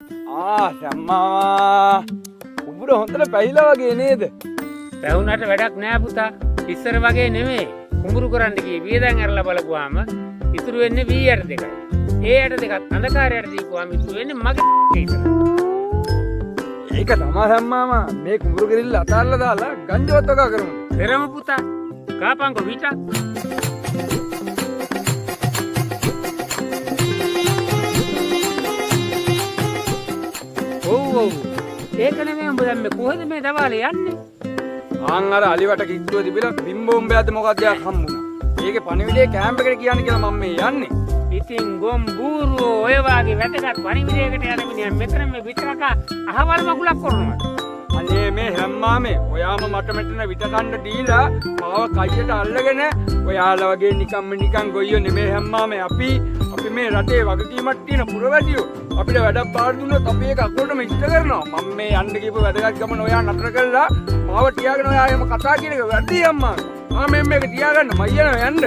සම්මා උඹට හොඳට පැහිලා වගේ නේද? පැහුනට වැඩක් නෑ පුතා. ඉස්සර වගේ නෙමෙයි. කුඹුරු කරන්න ගියේ වියදම් අරලා බලපුවාම ඉතුරු වෙන්නේ වී යට දෙකයි. ඒ යට දෙකත් අන්ධකාරයට දීපුවාම ඉතුරු වෙන්නේ මගේ විතරයි. ඒක තමයි සම්මාමා මේ කුඹුරු ගිරිල්ල අතාරලා දාලා ගංජවත් වගා කරමු. පෙරම පුතා කාපංකො විතක්. ඔව් ඒක නෙමෙයි උඹ දැන් මේ කොහෙද මේ දවාලේ යන්නේ? ආන් අර අලිවට කිට්ටුව තිබිලා බිම්බෝම්බයක්ද මොකක්ද යක් හම්බුණා. ඒකේ පණිවිඩේ කැම්ප් එකට කියන්නේ කියලා මම මේ යන්නේ. ඉතින් ගොම් බූරුවෝ ඔය වාගේ වැදගත් පණිවිඩයකට යන මිනිහා මෙතන මේ විතරක අහවල් මගුලක් කරනවා. අනේ මේ හැම්මාමේ ඔයාම මට මෙතන විත කන්න දීලා මාව කයියට අල්ලගෙන ඔයාලා වගේ නිකන් ගොයියෝ නෙමේ හැම්මාමේ අපි මේ රටේ වගකීමක් තියෙන පුරවැසියෝ අපිට වැඩක් බාර දුන්නොත් අපි ඒක අකුරටම ඉෂ්ට කරනවා. මම මේ යන්න ගිහපු වැදගත් ගමන ඔයා නතර කළා මාව තියාගෙන ඔයා එහෙම කතා කියන එක වැරදි අම්මා. මේක තියාගන්න මම යනවා යන්න.